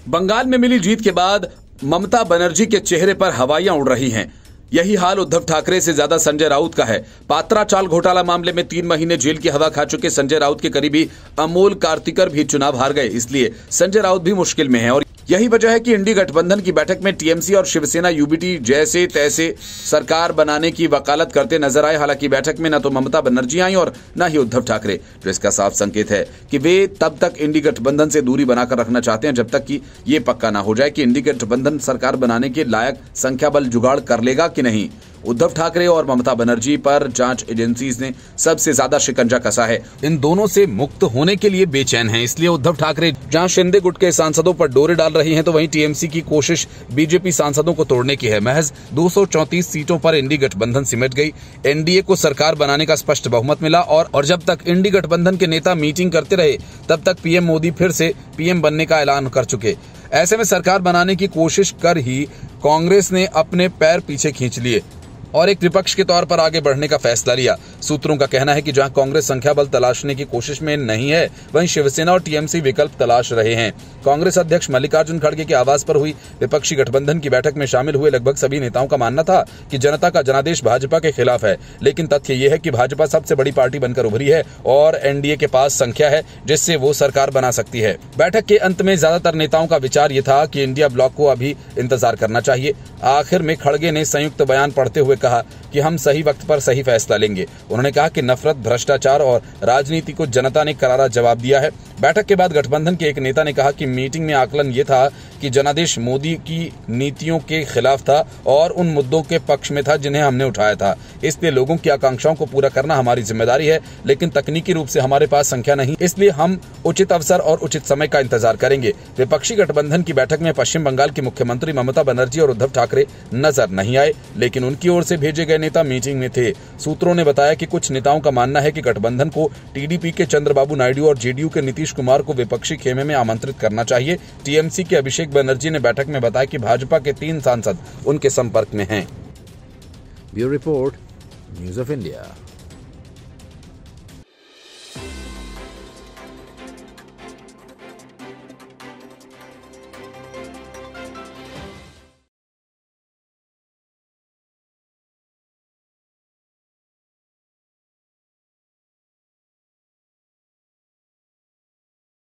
बंगाल में मिली जीत के बाद ममता बनर्जी के चेहरे पर हवाइयां उड़ रही हैं। यही हाल उद्धव ठाकरे से ज्यादा संजय राउत का है। पात्रा चाल घोटाला मामले में 3 महीने जेल की हवा खा चुके संजय राउत के करीबी अमोल कार्तिकर भी चुनाव हार गए, इसलिए संजय राउत भी मुश्किल में है। और यही वजह है कि इंडी गठबंधन की बैठक में टीएमसी और शिवसेना यूबीटी जैसे तैसे सरकार बनाने की वकालत करते नजर आए। हालांकि बैठक में न तो ममता बनर्जी आई और न ही उद्धव ठाकरे, जो इसका साफ संकेत है कि वे तब तक इंडी गठबंधन से दूरी बनाकर रखना चाहते हैं जब तक कि ये पक्का ना हो जाए कि इंडी गठबंधन सरकार बनाने के लायक संख्या बल जुगाड़ कर लेगा कि नहीं। उद्धव ठाकरे और ममता बनर्जी पर जांच एजेंसीज ने सबसे ज्यादा शिकंजा कसा है। इन दोनों से मुक्त होने के लिए बेचैन हैं, इसलिए उद्धव ठाकरे जहां शिंदे गुट के सांसदों पर डोरे डाल रही हैं, तो वहीं टीएमसी की कोशिश बीजेपी सांसदों को तोड़ने की है। महज 234 सीटों पर इंडी गठबंधन सिमट गई। एनडीए को सरकार बनाने का स्पष्ट बहुमत मिला और जब तक इंडी गठबंधन के नेता मीटिंग करते रहे तब तक पीएम मोदी फिर से पीएम बनने का ऐलान कर चुके। ऐसे में सरकार बनाने की कोशिश कर ही कांग्रेस ने अपने पैर पीछे खींच लिए और एक विपक्ष के तौर पर आगे बढ़ने का फैसला लिया। सूत्रों का कहना है कि जहां कांग्रेस संख्या बल तलाशने की कोशिश में नहीं है, वहीं शिवसेना और टीएमसी विकल्प तलाश रहे हैं। कांग्रेस अध्यक्ष मल्लिकार्जुन खड़गे के आवास पर हुई विपक्षी गठबंधन की बैठक में शामिल हुए लगभग सभी नेताओं का मानना था कि जनता का जनादेश भाजपा के खिलाफ है, लेकिन तथ्य यह है कि भाजपा सबसे बड़ी पार्टी बनकर उभरी है और एनडीए के पास संख्या है जिससे वो सरकार बना सकती है। बैठक के अंत में ज्यादातर नेताओं का विचार ये था कि इंडिया ब्लॉक को अभी इंतजार करना चाहिए। आखिर में खड़गे ने संयुक्त बयान पढ़ते हुए कहा कि हम सही वक्त पर सही फैसला लेंगे। उन्होंने कहा कि नफरत, भ्रष्टाचार और राजनीति को जनता ने करारा जवाब दिया है। बैठक के बाद गठबंधन के एक नेता ने कहा कि मीटिंग में आकलन ये था कि जनादेश मोदी की नीतियों के खिलाफ था और उन मुद्दों के पक्ष में था जिन्हें हमने उठाया था। इसलिए लोगों की आकांक्षाओं को पूरा करना हमारी जिम्मेदारी है, लेकिन तकनीकी रूप से हमारे पास संख्या नहीं, इसलिए हम उचित अवसर और उचित समय का इंतजार करेंगे। विपक्षी गठबंधन की बैठक में पश्चिम बंगाल की मुख्यमंत्री ममता बनर्जी और उद्धव ठाकरे नजर नहीं आए, लेकिन उनकी ओर से भेजे गए नेता मीटिंग में थे। सूत्रों ने बताया कि कुछ नेताओं का मानना है कि गठबंधन को टीडीपी के चंद्रबाबू नायडू और जेडीयू के नीतीश कुमार को विपक्षी खेमे में आमंत्रित करना चाहिए। टीएमसी के अभिषेक बनर्जी ने बैठक में बताया कि भाजपा के 3 सांसद उनके संपर्क में हैं। Bureau report, news of India.